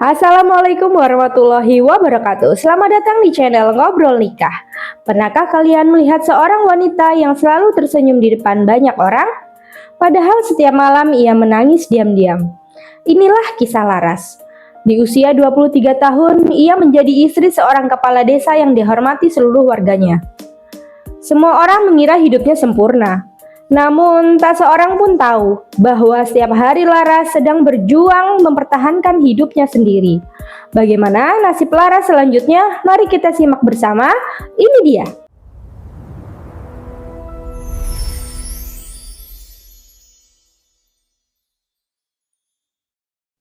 Assalamualaikum warahmatullahi wabarakatuh. Selamat datang di channel Ngobrol Nikah. Pernahkah kalian melihat seorang wanita yang selalu tersenyum di depan banyak orang? Padahal setiap malam ia menangis diam-diam. Inilah kisah Laras. Di usia 23 tahun, ia menjadi istri seorang kepala desa yang dihormati seluruh warganya. Semua orang mengira hidupnya sempurna. Namun, tak seorang pun tahu bahwa setiap hari Laras sedang berjuang mempertahankan hidupnya sendiri. Bagaimana nasib Laras selanjutnya? Mari kita simak bersama. Ini dia.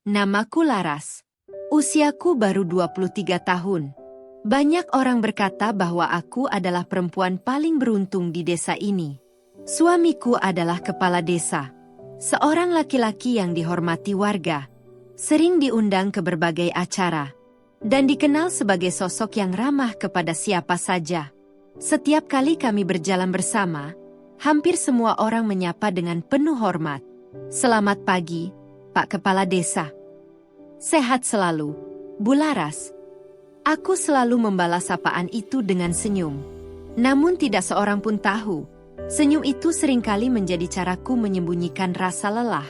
Namaku Laras. Usiaku baru 23 tahun. Banyak orang berkata bahwa aku adalah perempuan paling beruntung di desa ini. Suamiku adalah kepala desa, seorang laki-laki yang dihormati warga, sering diundang ke berbagai acara, dan dikenal sebagai sosok yang ramah kepada siapa saja. Setiap kali kami berjalan bersama, hampir semua orang menyapa dengan penuh hormat. "Selamat pagi, Pak Kepala Desa." "Sehat selalu, Bu Laras." Aku selalu membalas sapaan itu dengan senyum. Namun tidak seorang pun tahu, senyum itu seringkali menjadi caraku menyembunyikan rasa lelah.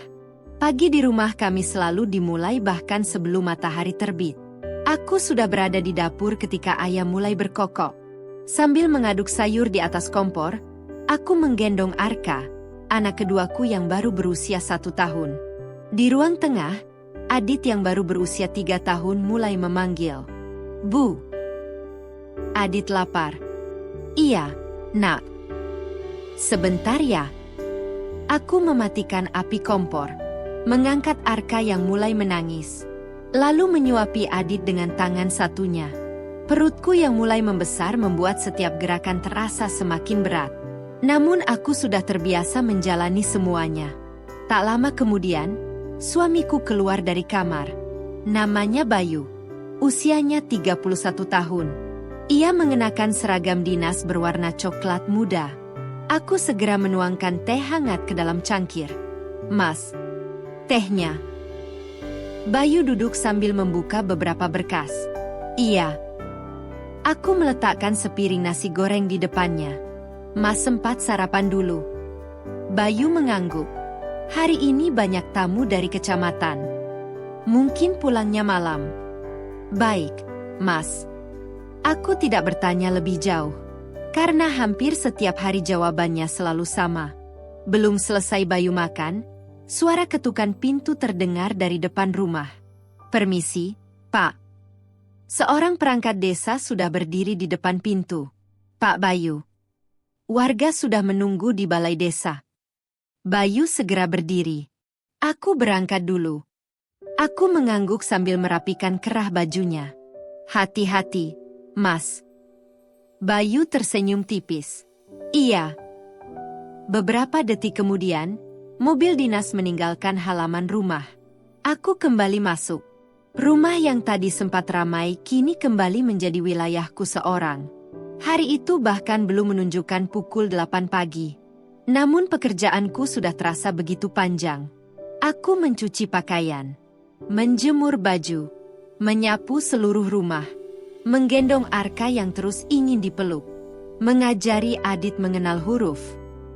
Pagi di rumah kami selalu dimulai bahkan sebelum matahari terbit. Aku sudah berada di dapur ketika ayam mulai berkokok. Sambil mengaduk sayur di atas kompor, aku menggendong Arka, anak keduaku yang baru berusia 1 tahun. Di ruang tengah, Adit yang baru berusia 3 tahun mulai memanggil, "Bu." Adit lapar. "Iya, Nak." "Sebentar ya." Aku mematikan api kompor, mengangkat Arka yang mulai menangis, lalu menyuapi Adit dengan tangan satunya. Perutku yang mulai membesar membuat setiap gerakan terasa semakin berat. Namun aku sudah terbiasa menjalani semuanya. Tak lama kemudian, suamiku keluar dari kamar. Namanya Bayu. Usianya 31 tahun. Ia mengenakan seragam dinas berwarna coklat muda. Aku segera menuangkan teh hangat ke dalam cangkir. "Mas, tehnya." Bayu duduk sambil membuka beberapa berkas. "Iya." Aku meletakkan sepiring nasi goreng di depannya. "Mas sempat sarapan dulu?" Bayu mengangguk. "Hari ini banyak tamu dari kecamatan. Mungkin pulangnya malam." "Baik, Mas." Aku tidak bertanya lebih jauh, karena hampir setiap hari jawabannya selalu sama. Belum selesai Bayu makan, suara ketukan pintu terdengar dari depan rumah. "Permisi, Pak." Seorang perangkat desa sudah berdiri di depan pintu. "Pak Bayu." Warga sudah menunggu di balai desa. Bayu segera berdiri. "Aku berangkat dulu." Aku mengangguk sambil merapikan kerah bajunya. "Hati-hati, Mas." Bayu tersenyum tipis. "Iya." Beberapa detik kemudian, mobil dinas meninggalkan halaman rumah. Aku kembali masuk. Rumah yang tadi sempat ramai kini kembali menjadi wilayahku seorang. Hari itu bahkan belum menunjukkan pukul 8 pagi. Namun pekerjaanku sudah terasa begitu panjang. Aku mencuci pakaian, menjemur baju, menyapu seluruh rumah, menggendong Arka yang terus ingin dipeluk, mengajari Adit mengenal huruf.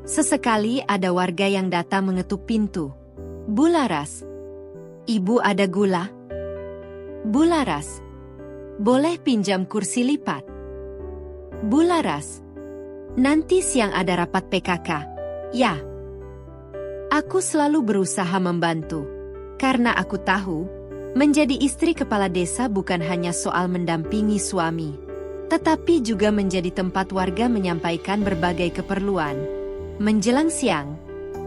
Sesekali ada warga yang datang mengetuk pintu. "Bu Laras, Ibu ada gula?" "Bu Laras, boleh pinjam kursi lipat?" "Bu Laras, nanti siang ada rapat PKK." "Ya." Aku selalu berusaha membantu, karena aku tahu, menjadi istri kepala desa bukan hanya soal mendampingi suami, tetapi juga menjadi tempat warga menyampaikan berbagai keperluan. Menjelang siang,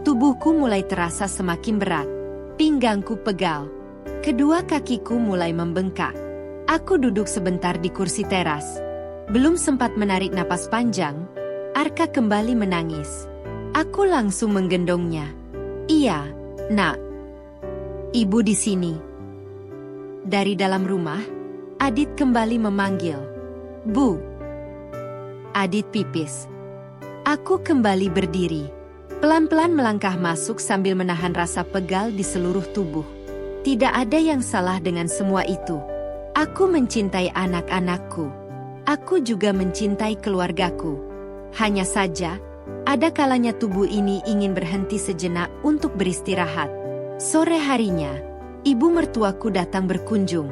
tubuhku mulai terasa semakin berat. Pinggangku pegal. Kedua kakiku mulai membengkak. Aku duduk sebentar di kursi teras. Belum sempat menarik napas panjang, Arka kembali menangis. Aku langsung menggendongnya. "Iya, Nak. Ibu di sini." Dari dalam rumah, Adit kembali memanggil, "Bu." Adit pipis. Aku kembali berdiri. Pelan-pelan melangkah masuk sambil menahan rasa pegal di seluruh tubuh. Tidak ada yang salah dengan semua itu. Aku mencintai anak-anakku. Aku juga mencintai keluargaku. Hanya saja, ada kalanya tubuh ini ingin berhenti sejenak untuk beristirahat. Sore harinya, ibu mertuaku datang berkunjung.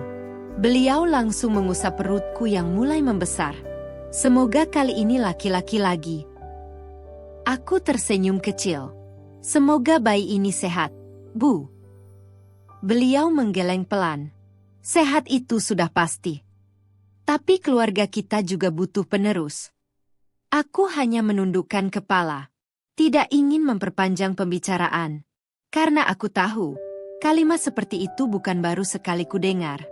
Beliau langsung mengusap perutku yang mulai membesar. Semoga kali ini laki-laki lagi. Aku tersenyum kecil. Semoga bayi ini sehat, Bu. Beliau menggeleng pelan. Sehat itu sudah pasti. Tapi keluarga kita juga butuh penerus. Aku hanya menundukkan kepala. Tidak ingin memperpanjang pembicaraan. Karena aku tahu, kalimat seperti itu bukan baru sekali kudengar.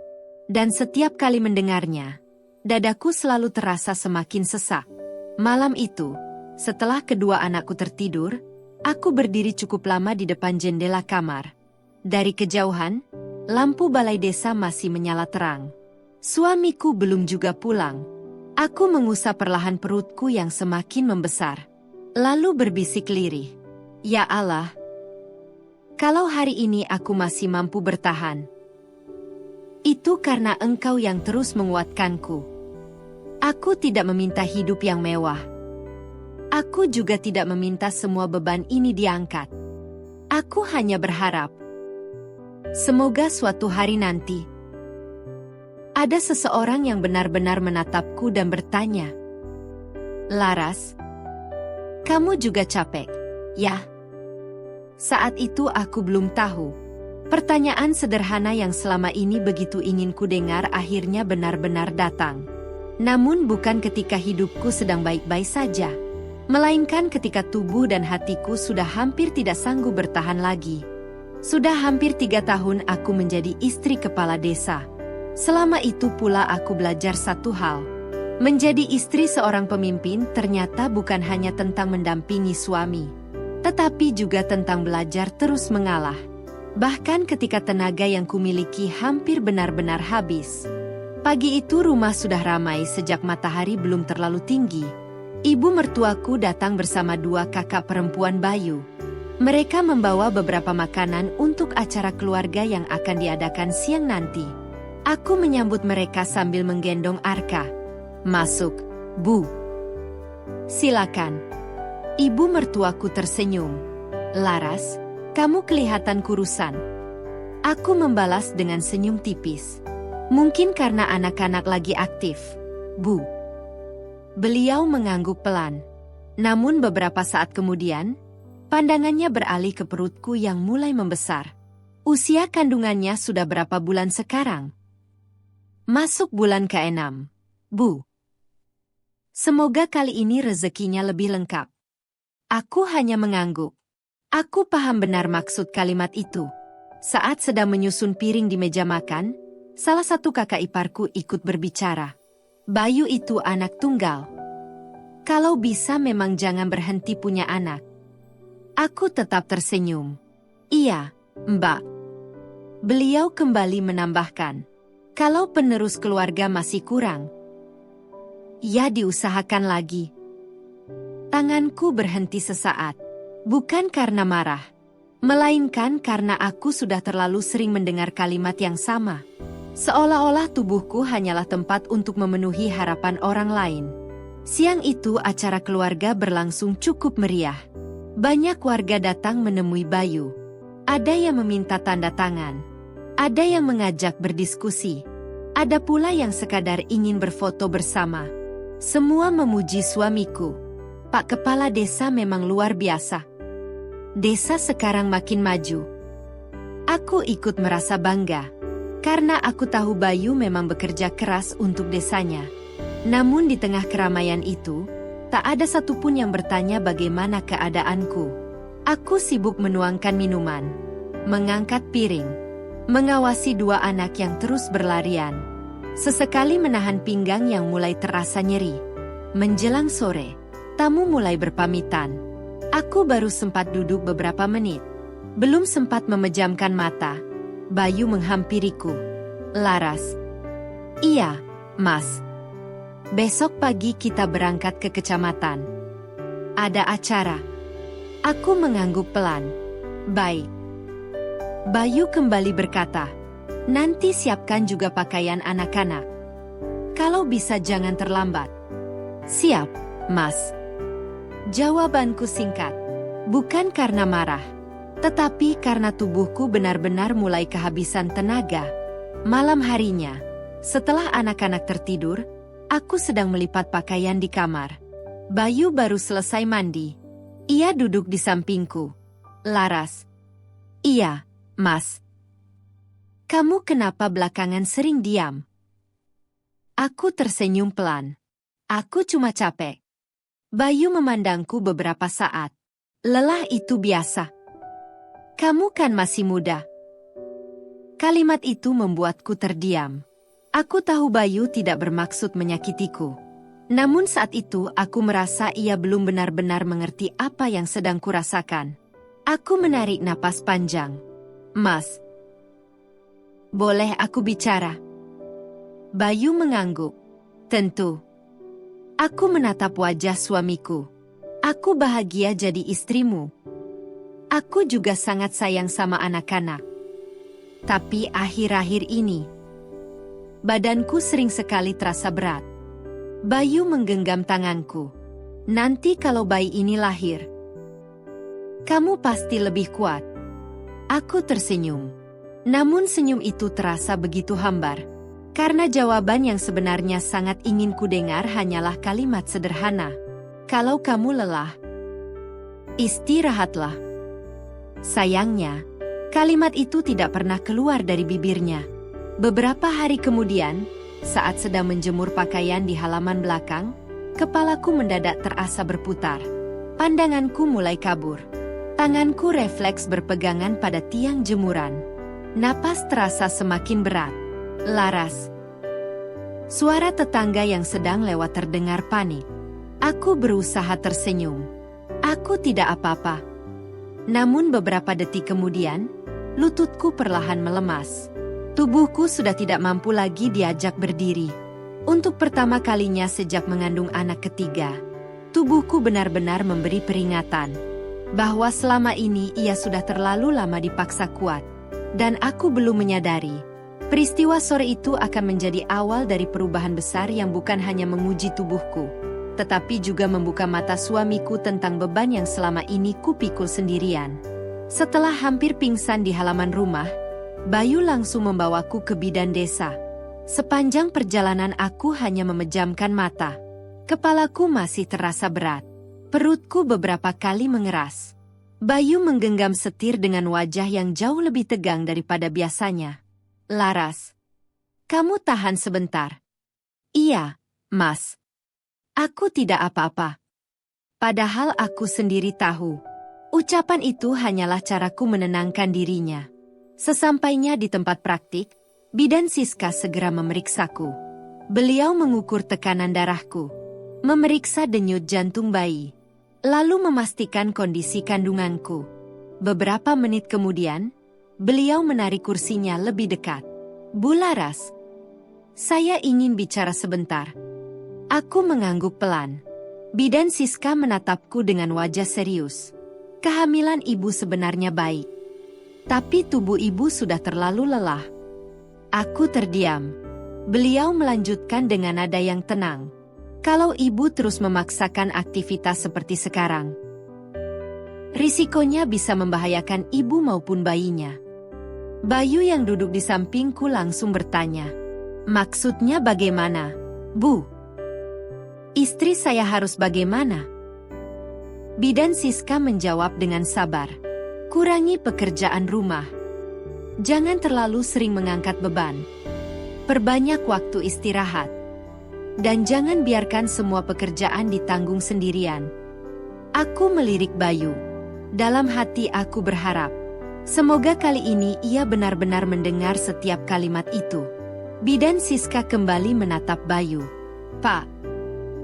Dan setiap kali mendengarnya, dadaku selalu terasa semakin sesak. Malam itu, setelah kedua anakku tertidur, aku berdiri cukup lama di depan jendela kamar. Dari kejauhan, lampu balai desa masih menyala terang. Suamiku belum juga pulang. Aku mengusap perlahan perutku yang semakin membesar. Lalu berbisik lirih. Ya Allah, kalau hari ini aku masih mampu bertahan, itu karena Engkau yang terus menguatkanku. Aku tidak meminta hidup yang mewah. Aku juga tidak meminta semua beban ini diangkat. Aku hanya berharap, semoga suatu hari nanti, ada seseorang yang benar-benar menatapku dan bertanya, "Laras, kamu juga capek, ya?" Saat itu aku belum tahu. Pertanyaan sederhana yang selama ini begitu ingin ku dengar akhirnya benar-benar datang. Namun bukan ketika hidupku sedang baik-baik saja, melainkan ketika tubuh dan hatiku sudah hampir tidak sanggup bertahan lagi. Sudah hampir 3 tahun aku menjadi istri kepala desa. Selama itu pula aku belajar satu hal. Menjadi istri seorang pemimpin ternyata bukan hanya tentang mendampingi suami, tetapi juga tentang belajar terus mengalah. Bahkan ketika tenaga yang kumiliki hampir benar-benar habis. Pagi itu rumah sudah ramai sejak matahari belum terlalu tinggi. Ibu mertuaku datang bersama 2 kakak perempuan Bayu. Mereka membawa beberapa makanan untuk acara keluarga yang akan diadakan siang nanti. Aku menyambut mereka sambil menggendong Arka. "Masuk, Bu." "Silakan." Ibu mertuaku tersenyum. "Laras, kamu kelihatan kurusan." Aku membalas dengan senyum tipis. "Mungkin karena anak-anak lagi aktif, Bu." Beliau mengangguk pelan. Namun beberapa saat kemudian, pandangannya beralih ke perutku yang mulai membesar. Usia kandungannya sudah berapa bulan sekarang? "Masuk bulan ke-6, Bu." "Semoga kali ini rezekinya lebih lengkap." Aku hanya mengangguk. Aku paham benar maksud kalimat itu. Saat sedang menyusun piring di meja makan, salah satu kakak iparku ikut berbicara. "Bayu itu anak tunggal. Kalau bisa memang jangan berhenti punya anak." Aku tetap tersenyum. "Iya, Mbak." Beliau kembali menambahkan, "Kalau penerus keluarga masih kurang, ya diusahakan lagi." Tanganku berhenti sesaat. Bukan karena marah, melainkan karena aku sudah terlalu sering mendengar kalimat yang sama. Seolah-olah tubuhku hanyalah tempat untuk memenuhi harapan orang lain. Siang itu acara keluarga berlangsung cukup meriah. Banyak warga datang menemui Bayu. Ada yang meminta tanda tangan. Ada yang mengajak berdiskusi. Ada pula yang sekadar ingin berfoto bersama. Semua memuji suamiku. "Pak Kepala Desa memang luar biasa. Desa sekarang makin maju." Aku ikut merasa bangga, karena aku tahu Bayu memang bekerja keras untuk desanya. Namun di tengah keramaian itu, tak ada satupun yang bertanya bagaimana keadaanku. Aku sibuk menuangkan minuman, mengangkat piring, mengawasi 2 anak yang terus berlarian. Sesekali menahan pinggang yang mulai terasa nyeri. Menjelang sore, tamu mulai berpamitan. Aku baru sempat duduk beberapa menit. Belum sempat memejamkan mata, Bayu menghampiriku. "Laras." "Iya, Mas. Besok pagi kita berangkat ke kecamatan. Ada acara." Aku mengangguk pelan. "Baik." Bayu kembali berkata, "Nanti siapkan juga pakaian anak-anak. Kalau bisa jangan terlambat." "Siap, Mas." Jawabanku singkat. Bukan karena marah, tetapi karena tubuhku benar-benar mulai kehabisan tenaga. Malam harinya, setelah anak-anak tertidur, aku sedang melipat pakaian di kamar. Bayu baru selesai mandi. Ia duduk di sampingku. "Laras." "Iya, Mas." "Kamu kenapa belakangan sering diam?" Aku tersenyum pelan. "Aku cuma capek." Bayu memandangku beberapa saat. "Lelah itu biasa. Kamu kan masih muda." Kalimat itu membuatku terdiam. Aku tahu Bayu tidak bermaksud menyakitiku. Namun saat itu aku merasa ia belum benar-benar mengerti apa yang sedang kurasakan. Aku menarik napas panjang. "Mas, boleh aku bicara?" Bayu mengangguk. "Tentu." Aku menatap wajah suamiku. "Aku bahagia jadi istrimu. Aku juga sangat sayang sama anak-anak. Tapi akhir-akhir ini, badanku sering sekali terasa berat." Bayu menggenggam tanganku. "Nanti kalau bayi ini lahir, kamu pasti lebih kuat." Aku tersenyum. Namun senyum itu terasa begitu hambar. Karena jawaban yang sebenarnya sangat ingin kudengar hanyalah kalimat sederhana. "Kalau kamu lelah, istirahatlah." Sayangnya, kalimat itu tidak pernah keluar dari bibirnya. Beberapa hari kemudian, saat sedang menjemur pakaian di halaman belakang, kepalaku mendadak terasa berputar. Pandanganku mulai kabur. Tanganku refleks berpegangan pada tiang jemuran. Napas terasa semakin berat. "Laras." Suara tetangga yang sedang lewat terdengar panik. Aku berusaha tersenyum. Aku tidak apa-apa. Namun beberapa detik kemudian, lututku perlahan melemas. Tubuhku sudah tidak mampu lagi diajak berdiri. Untuk pertama kalinya sejak mengandung anak ketiga, tubuhku benar-benar memberi peringatan bahwa selama ini ia sudah terlalu lama dipaksa kuat. Dan aku belum menyadari, peristiwa sore itu akan menjadi awal dari perubahan besar yang bukan hanya menguji tubuhku, tetapi juga membuka mata suamiku tentang beban yang selama ini kupikul sendirian. Setelah hampir pingsan di halaman rumah, Bayu langsung membawaku ke bidan desa. Sepanjang perjalanan aku hanya memejamkan mata. Kepalaku masih terasa berat. Perutku beberapa kali mengeras. Bayu menggenggam setir dengan wajah yang jauh lebih tegang daripada biasanya. "Laras, kamu tahan sebentar." "Iya, Mas. Aku tidak apa-apa." Padahal aku sendiri tahu, ucapan itu hanyalah caraku menenangkan dirinya. Sesampainya di tempat praktik, bidan Siska segera memeriksaku. Beliau mengukur tekanan darahku, memeriksa denyut jantung bayi, lalu memastikan kondisi kandunganku. Beberapa menit kemudian, beliau menarik kursinya lebih dekat. "Bu Laras, saya ingin bicara sebentar." Aku mengangguk pelan. Bidan Siska menatapku dengan wajah serius. Kehamilan ibu sebenarnya baik, tapi tubuh ibu sudah terlalu lelah. Aku terdiam. Beliau melanjutkan dengan nada yang tenang. "Kalau ibu terus memaksakan aktivitas seperti sekarang, risikonya bisa membahayakan ibu maupun bayinya." Bayu yang duduk di sampingku langsung bertanya, "Maksudnya bagaimana, Bu?" "Istri saya harus bagaimana?" Bidan Siska menjawab dengan sabar. "Kurangi pekerjaan rumah. Jangan terlalu sering mengangkat beban. Perbanyak waktu istirahat. Dan jangan biarkan semua pekerjaan ditanggung sendirian." Aku melirik Bayu. Dalam hati aku berharap, semoga kali ini ia benar-benar mendengar setiap kalimat itu. Bidan Siska kembali menatap Bayu. "Pak,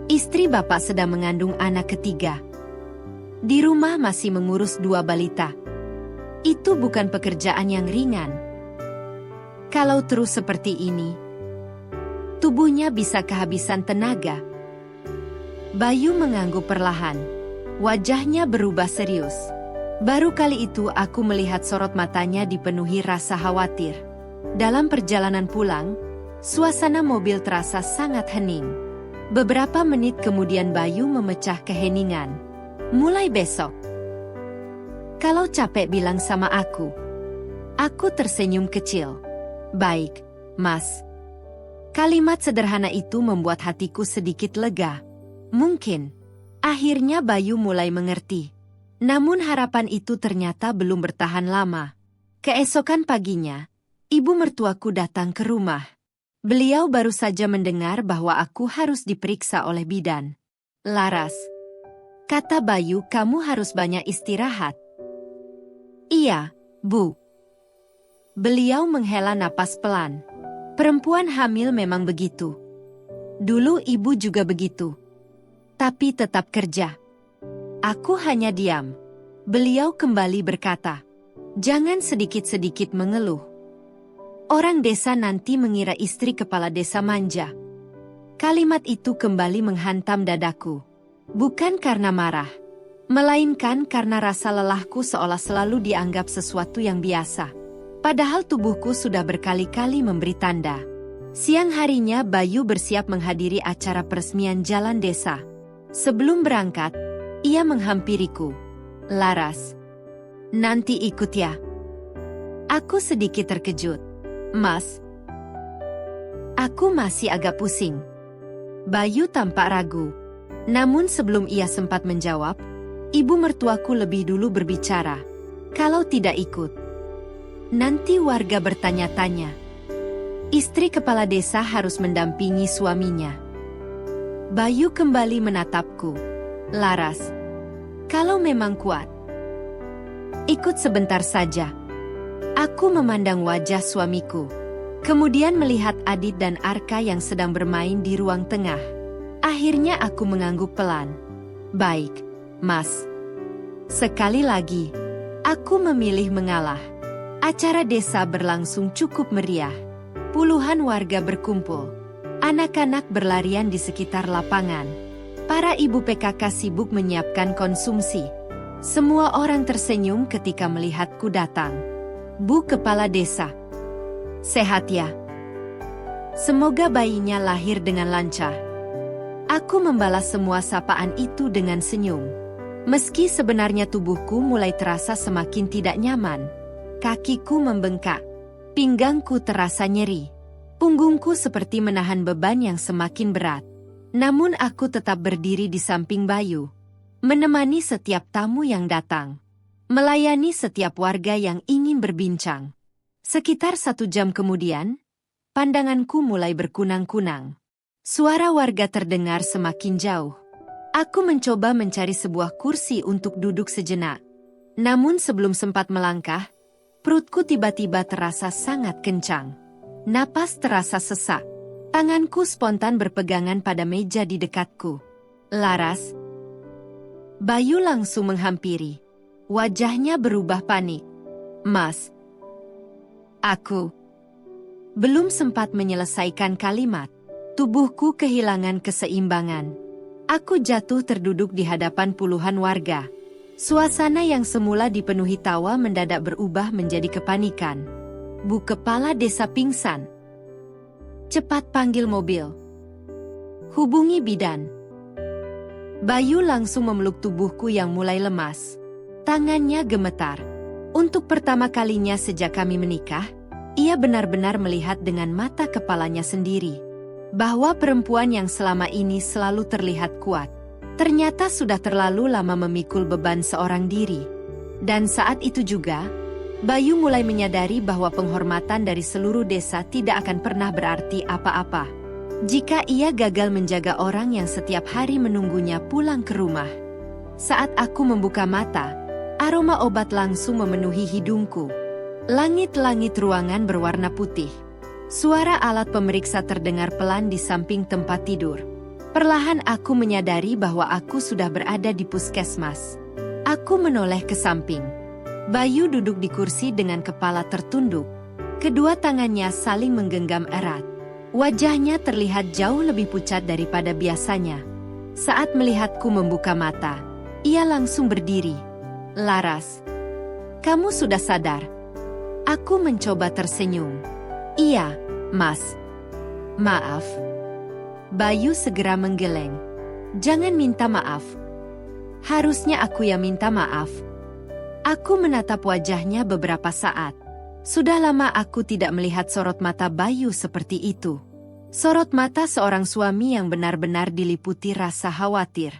istri Bapak sedang mengandung anak ketiga. Di rumah masih mengurus 2 balita. Itu bukan pekerjaan yang ringan. Kalau terus seperti ini, tubuhnya bisa kehabisan tenaga." Bayu mengangguk perlahan. Wajahnya berubah serius. Baru kali itu aku melihat sorot matanya dipenuhi rasa khawatir. Dalam perjalanan pulang, suasana mobil terasa sangat hening. Beberapa menit kemudian Bayu memecah keheningan. Mulai besok, kalau capek bilang sama aku. Aku tersenyum kecil. Baik, Mas. Kalimat sederhana itu membuat hatiku sedikit lega. Mungkin, akhirnya Bayu mulai mengerti. Namun harapan itu ternyata belum bertahan lama. Keesokan paginya, ibu mertuaku datang ke rumah. Beliau baru saja mendengar bahwa aku harus diperiksa oleh bidan. Laras, kata Bayu, kamu harus banyak istirahat. Iya, Bu. Beliau menghela napas pelan. Perempuan hamil memang begitu. Dulu ibu juga begitu. Tapi tetap kerja. Aku hanya diam. Beliau kembali berkata, jangan sedikit-sedikit mengeluh. Orang desa nanti mengira istri kepala desa manja. Kalimat itu kembali menghantam dadaku. Bukan karena marah, melainkan karena rasa lelahku seolah selalu dianggap sesuatu yang biasa. Padahal tubuhku sudah berkali-kali memberi tanda. Siang harinya Bayu bersiap menghadiri acara peresmian jalan desa. Sebelum berangkat, ia menghampiriku. Laras, nanti ikut ya. Aku sedikit terkejut. Mas, aku masih agak pusing. Bayu tampak ragu. Namun sebelum ia sempat menjawab, ibu mertuaku lebih dulu berbicara. Kalau tidak ikut, nanti warga bertanya-tanya. Istri kepala desa harus mendampingi suaminya. Bayu kembali menatapku. Laras, kalau memang kuat, ikut sebentar saja. Aku memandang wajah suamiku, kemudian melihat Adit dan Arka yang sedang bermain di ruang tengah. Akhirnya aku mengangguk pelan. Baik, Mas. Sekali lagi, aku memilih mengalah. Acara desa berlangsung cukup meriah. Puluhan warga berkumpul. Anak-anak berlarian di sekitar lapangan. Para ibu PKK sibuk menyiapkan konsumsi. Semua orang tersenyum ketika melihatku datang. Bu Kepala Desa, sehat ya? Semoga bayinya lahir dengan lancar. Aku membalas semua sapaan itu dengan senyum. Meski sebenarnya tubuhku mulai terasa semakin tidak nyaman. Kakiku membengkak, pinggangku terasa nyeri. Punggungku seperti menahan beban yang semakin berat. Namun aku tetap berdiri di samping Bayu, menemani setiap tamu yang datang, melayani setiap warga yang ingin berbincang. Sekitar 1 jam kemudian, pandanganku mulai berkunang-kunang. Suara warga terdengar semakin jauh. Aku mencoba mencari sebuah kursi untuk duduk sejenak. Namun sebelum sempat melangkah, perutku tiba-tiba terasa sangat kencang. Napas terasa sesak. Tanganku spontan berpegangan pada meja di dekatku. Laras. Bayu langsung menghampiri. Wajahnya berubah panik. Mas. Aku. Belum sempat menyelesaikan kalimat. Tubuhku kehilangan keseimbangan. Aku jatuh terduduk di hadapan puluhan warga. Suasana yang semula dipenuhi tawa mendadak berubah menjadi kepanikan. Bu Kepala Desa pingsan. Cepat panggil mobil. Hubungi bidan. Bayu langsung memeluk tubuhku yang mulai lemas. Tangannya gemetar. Untuk pertama kalinya sejak kami menikah, ia benar-benar melihat dengan mata kepalanya sendiri bahwa perempuan yang selama ini selalu terlihat kuat, ternyata sudah terlalu lama memikul beban seorang diri. Dan saat itu juga, Bayu mulai menyadari bahwa penghormatan dari seluruh desa tidak akan pernah berarti apa-apa jika ia gagal menjaga orang yang setiap hari menunggunya pulang ke rumah. Saat aku membuka mata, aroma obat langsung memenuhi hidungku. Langit-langit ruangan berwarna putih. Suara alat pemeriksa terdengar pelan di samping tempat tidur. Perlahan aku menyadari bahwa aku sudah berada di puskesmas. Aku menoleh ke samping. Bayu duduk di kursi dengan kepala tertunduk. Kedua tangannya saling menggenggam erat. Wajahnya terlihat jauh lebih pucat daripada biasanya. Saat melihatku membuka mata, ia langsung berdiri. Laras, Kamu sudah sadar? Aku mencoba tersenyum. Iya, Mas. Maaf. Bayu segera menggeleng. Jangan minta maaf. Harusnya aku yang minta maaf. Aku menatap wajahnya beberapa saat. Sudah lama aku tidak melihat sorot mata Bayu seperti itu. Sorot mata seorang suami yang benar-benar diliputi rasa khawatir.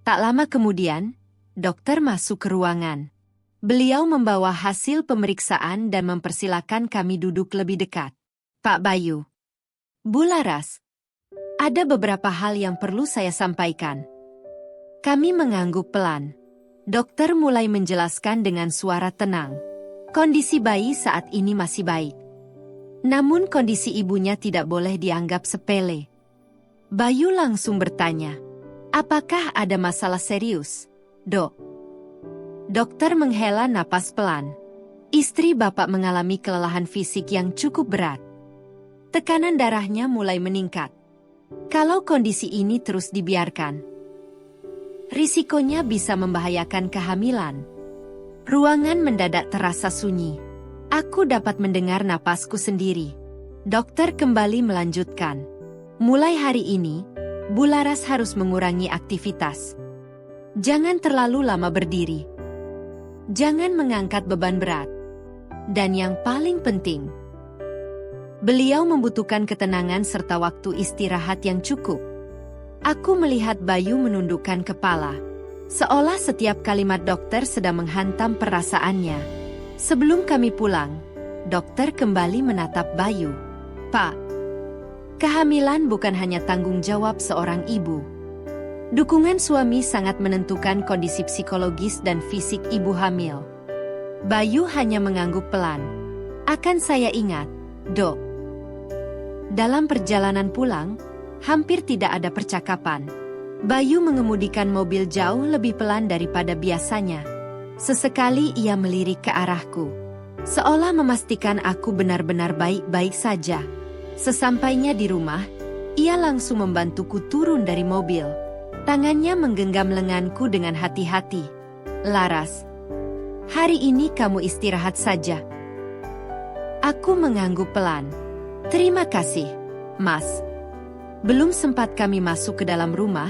Tak lama kemudian, dokter masuk ke ruangan. Beliau membawa hasil pemeriksaan dan mempersilakan kami duduk lebih dekat. Pak Bayu. Bu Laras. Ada beberapa hal yang perlu saya sampaikan. Kami mengangguk pelan. Dokter mulai menjelaskan dengan suara tenang. Kondisi bayi saat ini masih baik. Namun kondisi ibunya tidak boleh dianggap sepele. Bayu langsung bertanya, apakah ada masalah serius, Dok? Dokter menghela napas pelan. Istri Bapak mengalami kelelahan fisik yang cukup berat. Tekanan darahnya mulai meningkat. Kalau kondisi ini terus dibiarkan, risikonya bisa membahayakan kehamilan. Ruangan mendadak terasa sunyi. Aku dapat mendengar napasku sendiri. Dokter kembali melanjutkan. Mulai hari ini, Bu Laras harus mengurangi aktivitas. Jangan terlalu lama berdiri. Jangan mengangkat beban berat. Dan yang paling penting, beliau membutuhkan ketenangan serta waktu istirahat yang cukup. Aku melihat Bayu menundukkan kepala, seolah setiap kalimat dokter sedang menghantam perasaannya. Sebelum kami pulang, dokter kembali menatap Bayu. Pak, kehamilan bukan hanya tanggung jawab seorang ibu. Dukungan suami sangat menentukan kondisi psikologis dan fisik ibu hamil. Bayu hanya mengangguk pelan. Akan saya ingat, Dok. Dalam perjalanan pulang, hampir tidak ada percakapan. Bayu mengemudikan mobil jauh lebih pelan daripada biasanya. Sesekali ia melirik ke arahku, seolah memastikan aku benar-benar baik-baik saja. Sesampainya di rumah, ia langsung membantuku turun dari mobil. Tangannya menggenggam lenganku dengan hati-hati. Laras, hari ini kamu istirahat saja. Aku mengangguk pelan. Terima kasih, Mas. Belum sempat kami masuk ke dalam rumah,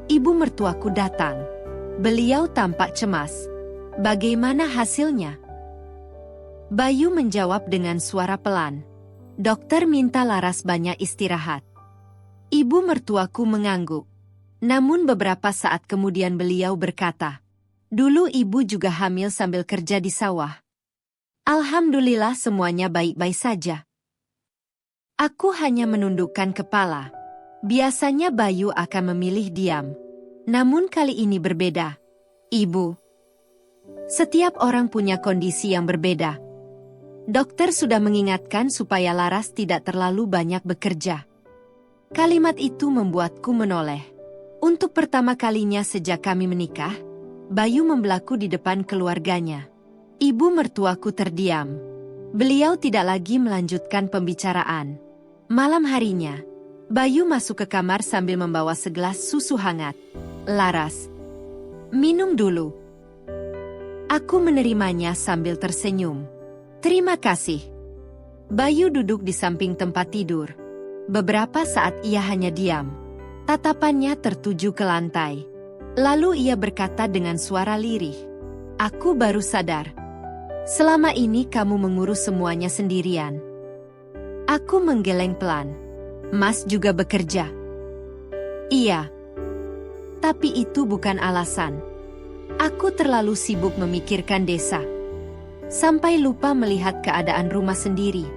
ibu mertuaku datang. Beliau tampak cemas. Bagaimana hasilnya? Bayu menjawab dengan suara pelan. Dokter minta Laras banyak istirahat. Ibu mertuaku mengangguk. Namun beberapa saat kemudian beliau berkata, dulu ibu juga hamil sambil kerja di sawah. Alhamdulillah semuanya baik-baik saja. Aku hanya menundukkan kepala. Biasanya Bayu akan memilih diam. Namun kali ini berbeda. Ibu. Setiap orang punya kondisi yang berbeda. Dokter sudah mengingatkan supaya Laras tidak terlalu banyak bekerja. Kalimat itu membuatku menoleh. Untuk pertama kalinya sejak kami menikah, Bayu membelaku di depan keluarganya. Ibu mertuaku terdiam. Beliau tidak lagi melanjutkan pembicaraan. Malam harinya, Bayu masuk ke kamar sambil membawa segelas susu hangat. Laras, minum dulu. Aku menerimanya sambil tersenyum. Terima kasih. Bayu duduk di samping tempat tidur. Beberapa saat ia hanya diam. Tatapannya tertuju ke lantai. Lalu ia berkata dengan suara lirih. Aku baru sadar. Selama ini kamu mengurus semuanya sendirian. Aku menggeleng pelan. Mas juga bekerja. Iya. Tapi itu bukan alasan. Aku terlalu sibuk memikirkan desa. Sampai lupa melihat keadaan rumah sendiri.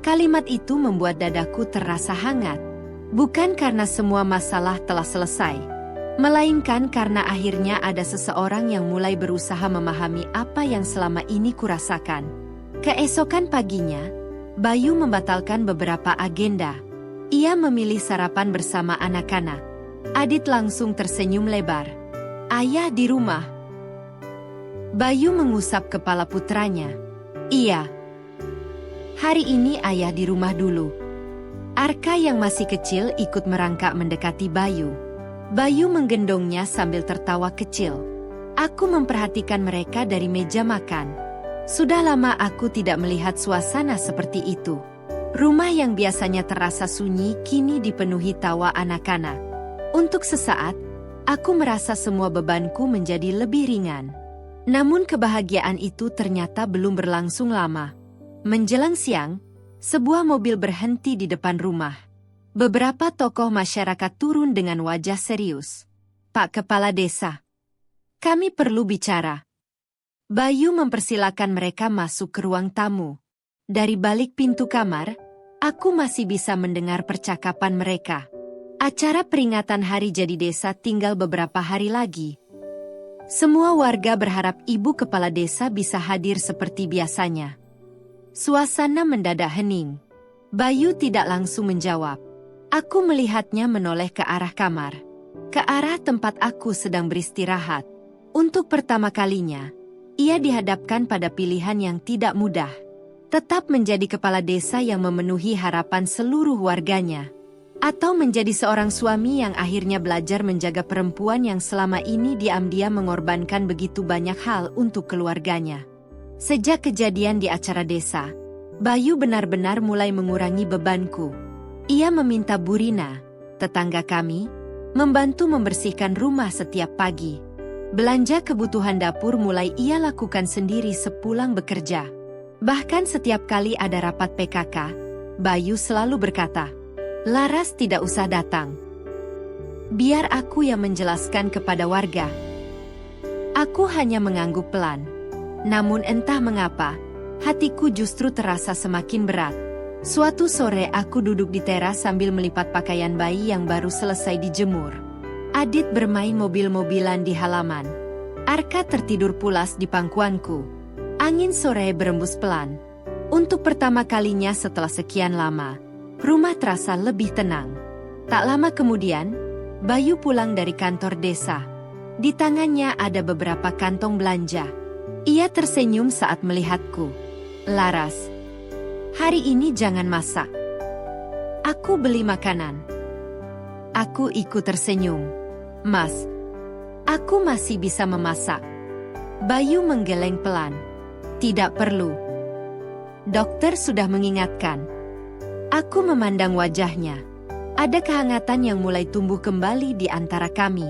Kalimat itu membuat dadaku terasa hangat. Bukan karena semua masalah telah selesai, melainkan karena akhirnya ada seseorang yang mulai berusaha memahami apa yang selama ini kurasakan. Keesokan paginya, Bayu membatalkan beberapa agenda. Ia memilih sarapan bersama anak-anak. Adit langsung tersenyum lebar. Ayah di rumah. Bayu mengusap kepala putranya. Iya. Hari ini ayah di rumah dulu. Arka yang masih kecil ikut merangkak mendekati Bayu. Bayu menggendongnya sambil tertawa kecil. Aku memperhatikan mereka dari meja makan. Sudah lama aku tidak melihat suasana seperti itu. Rumah yang biasanya terasa sunyi kini dipenuhi tawa anak-anak. Untuk sesaat, aku merasa semua bebanku menjadi lebih ringan. Namun kebahagiaan itu ternyata belum berlangsung lama. Menjelang siang, sebuah mobil berhenti di depan rumah. Beberapa tokoh masyarakat turun dengan wajah serius. "Pak Kepala Desa, kami perlu bicara." Bayu mempersilakan mereka masuk ke ruang tamu. Dari balik pintu kamar, aku masih bisa mendengar percakapan mereka. Acara peringatan Hari Jadi Desa tinggal beberapa hari lagi. Semua warga berharap ibu kepala desa bisa hadir seperti biasanya. Suasana mendadak hening. Bayu tidak langsung menjawab. Aku melihatnya menoleh ke arah kamar. Ke arah tempat aku sedang beristirahat. Untuk pertama kalinya, ia dihadapkan pada pilihan yang tidak mudah. Tetap menjadi kepala desa yang memenuhi harapan seluruh warganya, atau menjadi seorang suami yang akhirnya belajar menjaga perempuan yang selama ini diam-diam mengorbankan begitu banyak hal untuk keluarganya. Sejak kejadian di acara desa, Bayu benar-benar mulai mengurangi bebanku. Ia meminta Burina, tetangga kami, membantu membersihkan rumah setiap pagi. Belanja kebutuhan dapur mulai ia lakukan sendiri sepulang bekerja. Bahkan setiap kali ada rapat PKK, Bayu selalu berkata, "Laras tidak usah datang. Biar aku yang menjelaskan kepada warga." Aku hanya mengangguk pelan. Namun entah mengapa, hatiku justru terasa semakin berat. Suatu sore aku duduk di teras sambil melipat pakaian bayi yang baru selesai dijemur. Adit bermain mobil-mobilan di halaman. Arka tertidur pulas di pangkuanku. Angin sore berembus pelan. Untuk pertama kalinya setelah sekian lama, rumah terasa lebih tenang. Tak lama kemudian, Bayu pulang dari kantor desa. Di tangannya ada beberapa kantong belanja. Ia tersenyum saat melihatku. "Laras, hari ini jangan masak. Aku beli makanan." Aku ikut tersenyum. "Mas, aku masih bisa memasak." Bayu menggeleng pelan. "Tidak perlu. Dokter sudah mengingatkan." Aku memandang wajahnya. Ada kehangatan yang mulai tumbuh kembali di antara kami.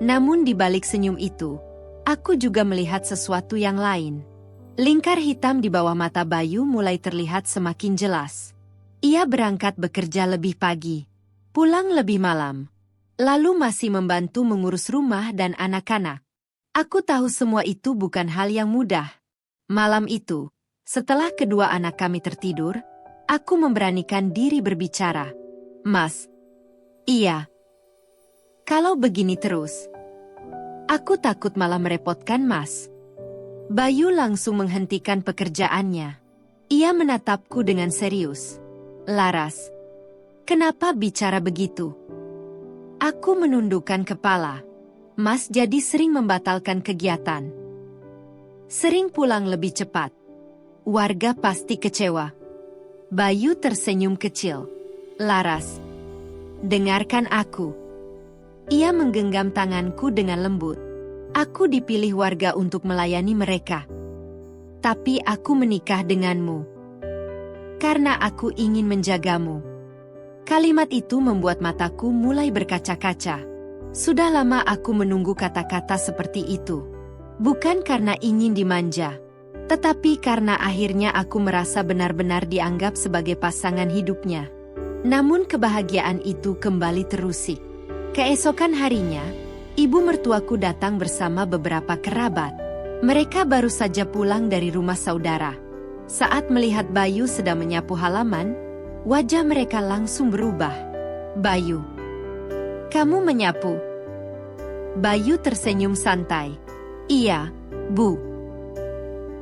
Namun di balik senyum itu, aku juga melihat sesuatu yang lain. Lingkar hitam di bawah mata Bayu mulai terlihat semakin jelas. Ia berangkat bekerja lebih pagi, pulang lebih malam, lalu masih membantu mengurus rumah dan anak-anak. Aku tahu semua itu bukan hal yang mudah. Malam itu, setelah kedua anak kami tertidur, aku memberanikan diri berbicara. "Mas." "Iya. Kalau begini terus, aku takut malah merepotkan Mas." Bayu langsung menghentikan pekerjaannya. Ia menatapku dengan serius. "Laras, kenapa bicara begitu?" Aku menundukkan kepala. "Mas jadi sering membatalkan kegiatan. Sering pulang lebih cepat. Warga pasti kecewa." Bayu tersenyum kecil. "Laras, dengarkan aku." Ia menggenggam tanganku dengan lembut. "Aku dipilih warga untuk melayani mereka. Tapi aku menikah denganmu karena aku ingin menjagamu." Kalimat itu membuat mataku mulai berkaca-kaca. Sudah lama aku menunggu kata-kata seperti itu. Bukan karena ingin dimanja, tetapi karena akhirnya aku merasa benar-benar dianggap sebagai pasangan hidupnya. Namun kebahagiaan itu kembali terusik. Keesokan harinya, ibu mertuaku datang bersama beberapa kerabat. Mereka baru saja pulang dari rumah saudara. Saat melihat Bayu sedang menyapu halaman, wajah mereka langsung berubah. "Bayu, kamu menyapu?" Bayu tersenyum santai. "Iya, Bu."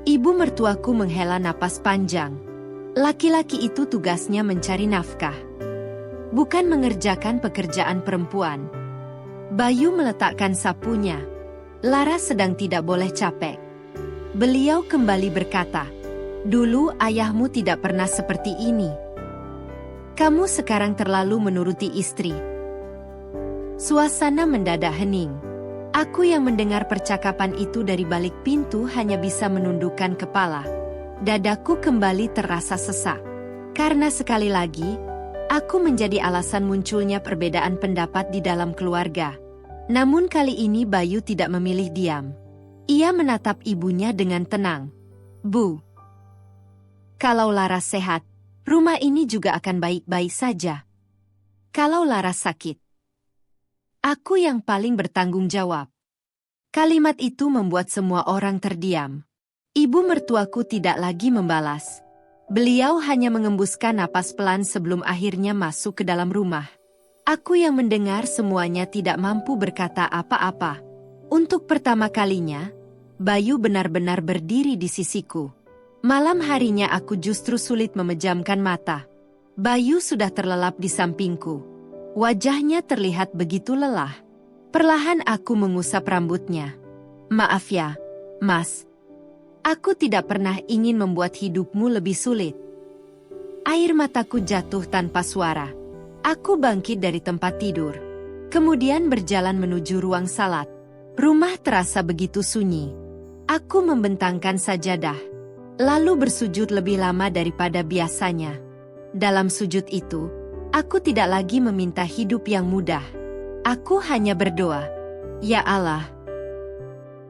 Ibu mertuaku menghela napas panjang. Laki-laki itu tugasnya mencari nafkah, bukan mengerjakan pekerjaan perempuan. Bayu meletakkan sapunya. Laras sedang tidak boleh capek. Beliau kembali berkata, "Dulu ayahmu tidak pernah seperti ini. Kamu sekarang terlalu menuruti istri." Suasana mendadak hening. Aku yang mendengar percakapan itu dari balik pintu hanya bisa menundukkan kepala. Dadaku kembali terasa sesak. Karena sekali lagi, aku menjadi alasan munculnya perbedaan pendapat di dalam keluarga. Namun kali ini Bayu tidak memilih diam. Ia menatap ibunya dengan tenang. Bu, kalau Laras sehat, rumah ini juga akan baik-baik saja. Kalau Laras sakit, aku yang paling bertanggung jawab. Kalimat itu membuat semua orang terdiam. Ibu mertuaku tidak lagi membalas. Beliau hanya mengembuskan napas pelan sebelum akhirnya masuk ke dalam rumah. Aku yang mendengar semuanya tidak mampu berkata apa-apa. Untuk pertama kalinya, Bayu benar-benar berdiri di sisiku. Malam harinya aku justru sulit memejamkan mata. Bayu sudah terlelap di sampingku. Wajahnya terlihat begitu lelah. Perlahan aku mengusap rambutnya. Maaf ya, Mas. Aku tidak pernah ingin membuat hidupmu lebih sulit. Air mataku jatuh tanpa suara. Aku bangkit dari tempat tidur. Kemudian berjalan menuju ruang salat. Rumah terasa begitu sunyi. Aku membentangkan sajadah. Lalu bersujud lebih lama daripada biasanya. Dalam sujud itu, aku tidak lagi meminta hidup yang mudah. Aku hanya berdoa, "Ya Allah,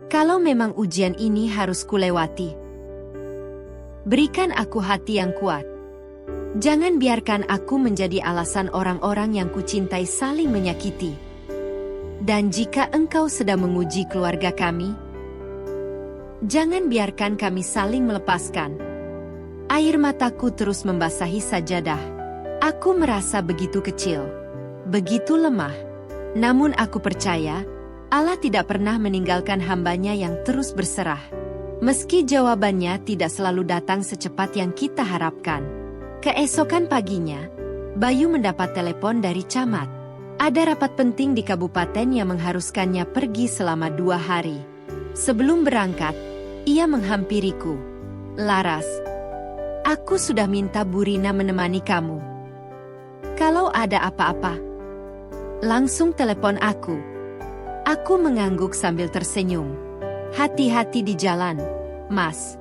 kalau memang ujian ini harus kulewati, berikan aku hati yang kuat. Jangan biarkan aku menjadi alasan orang-orang yang kucintai saling menyakiti. Dan jika Engkau sedang menguji keluarga kami, jangan biarkan kami saling melepaskan." Air mataku terus membasahi sajadah. Aku merasa begitu kecil, begitu lemah. Namun aku percaya, Allah tidak pernah meninggalkan hambanya yang terus berserah. Meski jawabannya tidak selalu datang secepat yang kita harapkan. Keesokan paginya, Bayu mendapat telepon dari camat. Ada rapat penting di kabupaten yang mengharuskannya pergi selama 2 hari. Sebelum berangkat, ia menghampiriku. "Laras, aku sudah minta Bu Rina menemani kamu. Kalau ada apa-apa, langsung telepon aku." Aku mengangguk sambil tersenyum. "Hati-hati di jalan, Mas."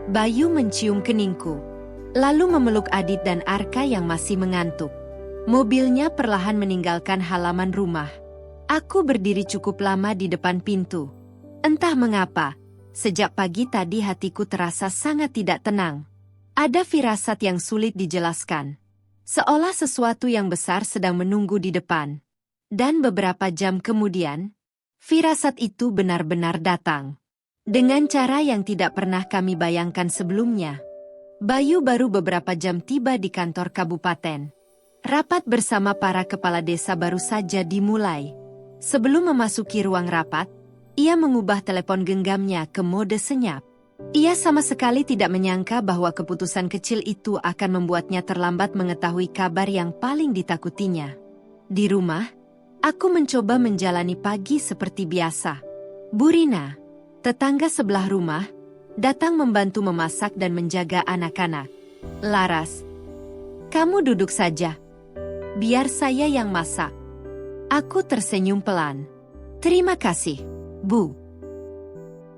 Bayu mencium keningku, lalu memeluk Adit dan Arka yang masih mengantuk. Mobilnya perlahan meninggalkan halaman rumah. Aku berdiri cukup lama di depan pintu. Entah mengapa, sejak pagi tadi hatiku terasa sangat tidak tenang. Ada firasat yang sulit dijelaskan. Seolah sesuatu yang besar sedang menunggu di depan. Dan beberapa jam kemudian, firasat itu benar-benar datang. Dengan cara yang tidak pernah kami bayangkan sebelumnya. Bayu baru beberapa jam tiba di kantor kabupaten. Rapat bersama para kepala desa baru saja dimulai. Sebelum memasuki ruang rapat, ia mengubah telepon genggamnya ke mode senyap. Ia sama sekali tidak menyangka bahwa keputusan kecil itu akan membuatnya terlambat mengetahui kabar yang paling ditakutinya. Di rumah, aku mencoba menjalani pagi seperti biasa. Bu Rina, tetangga sebelah rumah, datang membantu memasak dan menjaga anak-anak. "Laras, kamu duduk saja. Biar saya yang masak." Aku tersenyum pelan. "Terima kasih, Bu."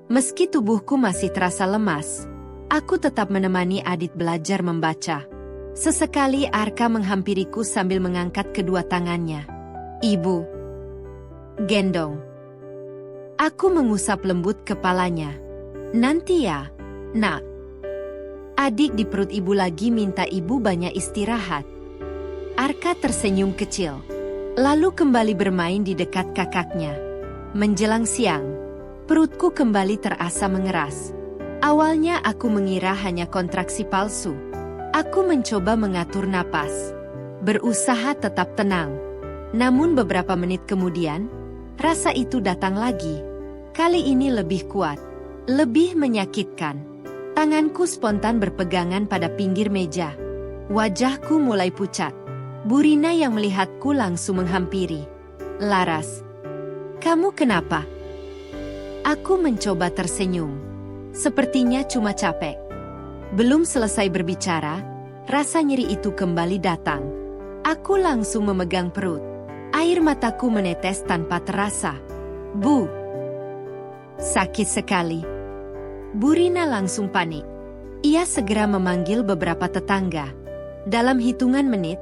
Meski tubuhku masih terasa lemas, aku tetap menemani Adit belajar membaca. Sesekali Arka menghampiriku sambil mengangkat kedua tangannya. "Ibu, gendong." Aku mengusap lembut kepalanya. "Nanti ya, Nak." Adik di perut ibu lagi minta ibu banyak istirahat. Arka tersenyum kecil, lalu kembali bermain di dekat kakaknya. Menjelang siang, perutku kembali terasa mengeras. Awalnya aku mengira hanya kontraksi palsu. Aku mencoba mengatur napas, berusaha tetap tenang. Namun beberapa menit kemudian, rasa itu datang lagi. Kali ini lebih kuat, lebih menyakitkan. Tanganku spontan berpegangan pada pinggir meja. Wajahku mulai pucat. Bu Rina yang melihatku langsung menghampiri. "Laras, kamu kenapa?" Aku mencoba tersenyum. Sepertinya cuma capek. Belum selesai berbicara, rasa nyeri itu kembali datang. Aku langsung memegang perut. Air mataku menetes tanpa terasa. "Bu, sakit sekali. Bu Rina langsung panik. Ia segera memanggil beberapa tetangga. Dalam hitungan menit,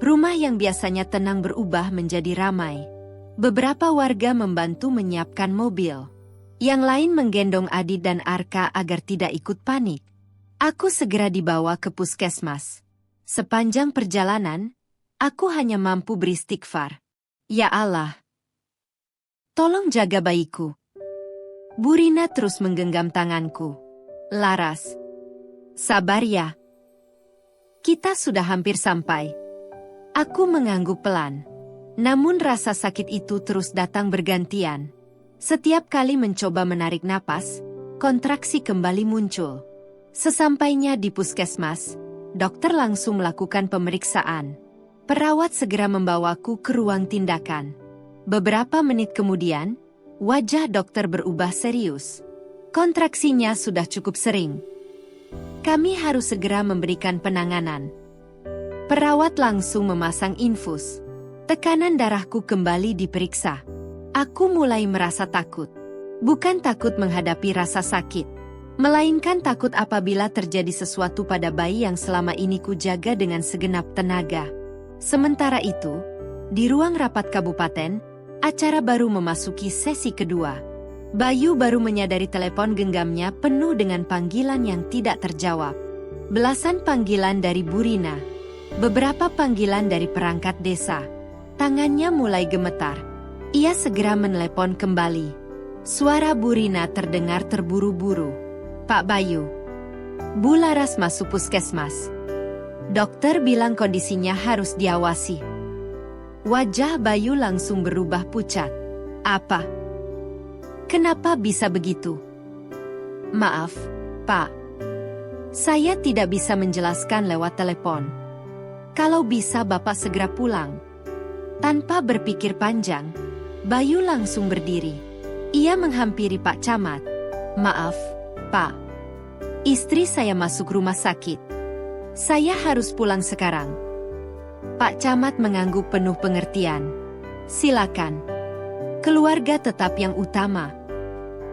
rumah yang biasanya tenang berubah menjadi ramai. Beberapa warga membantu menyiapkan mobil. Yang lain menggendong Adit dan Arka agar tidak ikut panik. Aku segera dibawa ke puskesmas. Sepanjang perjalanan, aku hanya mampu beristighfar. Ya Allah, tolong jaga bayiku. Bu Rina terus menggenggam tanganku. Laras, sabar ya. Kita sudah hampir sampai. Aku mengangguk pelan. Namun rasa sakit itu terus datang bergantian. Setiap kali mencoba menarik napas, kontraksi kembali muncul. Sesampainya di puskesmas, dokter langsung melakukan pemeriksaan. Perawat segera membawaku ke ruang tindakan. Beberapa menit kemudian, wajah dokter berubah serius. Kontraksinya sudah cukup sering. Kami harus segera memberikan penanganan. Perawat langsung memasang infus. Tekanan darahku kembali diperiksa. Aku mulai merasa takut. Bukan takut menghadapi rasa sakit, melainkan takut apabila terjadi sesuatu pada bayi yang selama ini kujaga dengan segenap tenaga. Sementara itu, di ruang rapat kabupaten, acara baru memasuki sesi kedua. Bayu baru menyadari telepon genggamnya penuh dengan panggilan yang tidak terjawab. Belasan panggilan dari Bu Rina. Beberapa panggilan dari perangkat desa. Tangannya mulai gemetar. Ia segera menelepon kembali. Suara Bu Rina terdengar terburu-buru. Pak Bayu. Bu Laras masuk puskesmas. Dokter bilang kondisinya harus diawasi. Wajah Bayu langsung berubah pucat. Apa? Kenapa bisa begitu? Maaf, Pak. Saya tidak bisa menjelaskan lewat telepon. Kalau bisa Bapak segera pulang. Tanpa berpikir panjang, Bayu langsung berdiri. Ia menghampiri Pak Camat. Maaf, Pak. Istri saya masuk rumah sakit. Saya harus pulang sekarang. Pak Camat mengangguk penuh pengertian. Silakan. Keluarga tetap yang utama.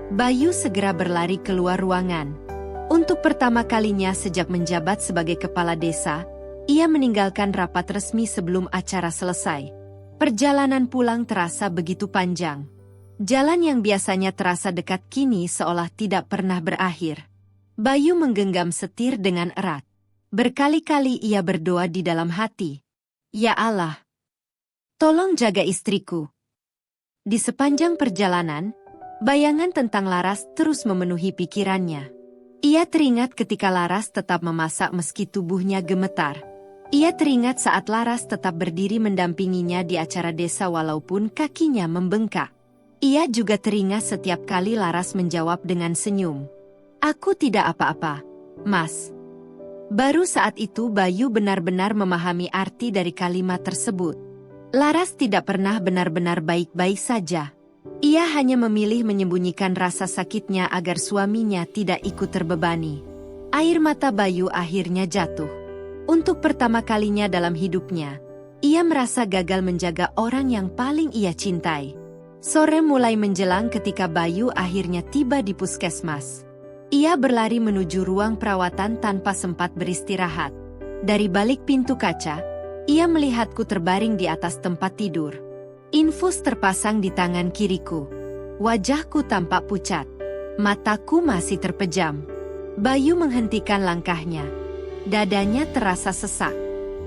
Bayu segera berlari keluar ruangan. Untuk pertama kalinya sejak menjabat sebagai kepala desa, ia meninggalkan rapat resmi sebelum acara selesai. Perjalanan pulang terasa begitu panjang. Jalan yang biasanya terasa dekat kini seolah tidak pernah berakhir. Bayu menggenggam setir dengan erat. Berkali-kali ia berdoa di dalam hati. Ya Allah, tolong jaga istriku. Di sepanjang perjalanan, bayangan tentang Laras terus memenuhi pikirannya. Ia teringat ketika Laras tetap memasak meski tubuhnya gemetar. Ia teringat saat Laras tetap berdiri mendampinginya di acara desa walaupun kakinya membengkak. Ia juga teringat setiap kali Laras menjawab dengan senyum. Aku tidak apa-apa, Mas. Baru saat itu Bayu benar-benar memahami arti dari kalimat tersebut. Laras tidak pernah benar-benar baik-baik saja. Ia hanya memilih menyembunyikan rasa sakitnya agar suaminya tidak ikut terbebani. Air mata Bayu akhirnya jatuh. Untuk pertama kalinya dalam hidupnya, ia merasa gagal menjaga orang yang paling ia cintai. Sore mulai menjelang ketika Bayu akhirnya tiba di puskesmas. Ia berlari menuju ruang perawatan tanpa sempat beristirahat. Dari balik pintu kaca, ia melihatku terbaring di atas tempat tidur. Infus terpasang di tangan kiriku. Wajahku tampak pucat. Mataku masih terpejam. Bayu menghentikan langkahnya. Dadanya terasa sesak.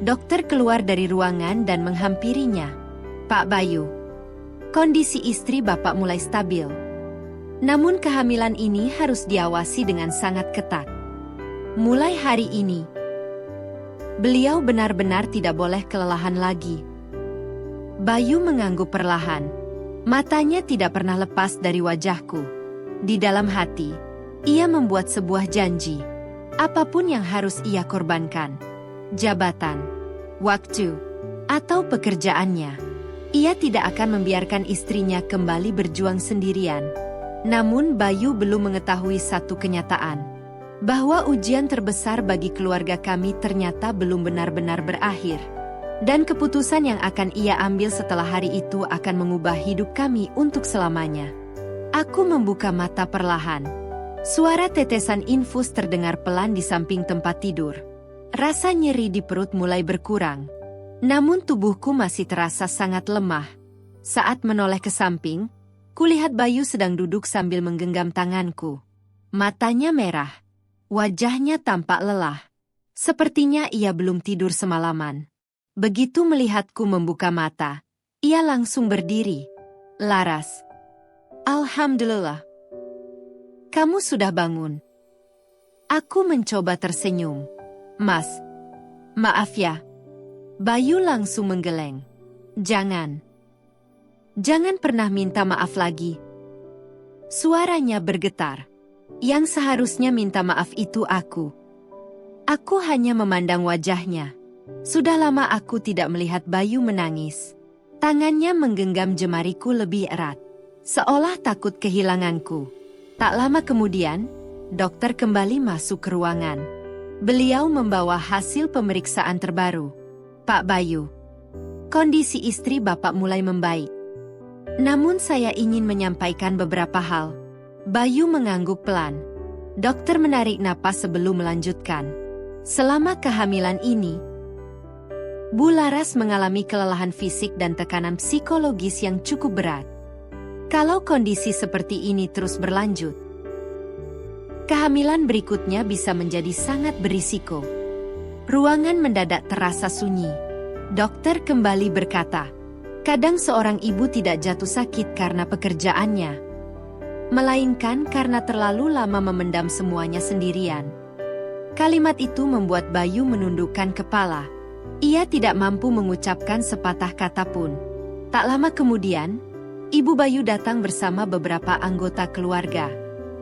Dokter keluar dari ruangan dan menghampirinya. Pak Bayu, kondisi istri Bapak mulai stabil. Namun kehamilan ini harus diawasi dengan sangat ketat. Mulai hari ini, beliau benar-benar tidak boleh kelelahan lagi. Bayu mengangguk perlahan. Matanya tidak pernah lepas dari wajahku. Di dalam hati, ia membuat sebuah janji. Apapun yang harus ia korbankan, jabatan, waktu, atau pekerjaannya, ia tidak akan membiarkan istrinya kembali berjuang sendirian. Namun Bayu belum mengetahui satu kenyataan, bahwa ujian terbesar bagi keluarga kami ternyata belum benar-benar berakhir. Dan keputusan yang akan ia ambil setelah hari itu akan mengubah hidup kami untuk selamanya. Aku membuka mata perlahan. Suara tetesan infus terdengar pelan di samping tempat tidur. Rasa nyeri di perut mulai berkurang. Namun tubuhku masih terasa sangat lemah. Saat menoleh ke samping, kulihat Bayu sedang duduk sambil menggenggam tanganku. Matanya merah. Wajahnya tampak lelah. Sepertinya ia belum tidur semalaman. Begitu melihatku membuka mata, ia langsung berdiri. "Laras. Alhamdulillah. Kamu sudah bangun." Aku mencoba tersenyum. "Mas, maaf ya." Bayu langsung menggeleng. Jangan pernah minta maaf lagi." Suaranya bergetar. Yang seharusnya minta maaf itu aku. Aku hanya memandang wajahnya. Sudah lama aku tidak melihat Bayu menangis. Tangannya menggenggam jemariku lebih erat, seolah takut kehilanganku. Tak lama kemudian, dokter kembali masuk ke ruangan. Beliau membawa hasil pemeriksaan terbaru. "Pak Bayu, kondisi istri Bapak mulai membaik. Namun saya ingin menyampaikan beberapa hal." Bayu mengangguk pelan. Dokter menarik napas sebelum melanjutkan. "Selama kehamilan ini, Bu Laras mengalami kelelahan fisik dan tekanan psikologis yang cukup berat. Kalau kondisi seperti ini terus berlanjut, kehamilan berikutnya bisa menjadi sangat berisiko." Ruangan mendadak terasa sunyi. Dokter kembali berkata, "Kadang seorang ibu tidak jatuh sakit karena pekerjaannya, melainkan karena terlalu lama memendam semuanya sendirian." Kalimat itu membuat Bayu menundukkan kepala. Ia tidak mampu mengucapkan sepatah kata pun. Tak lama kemudian, Ibu Bayu datang bersama beberapa anggota keluarga.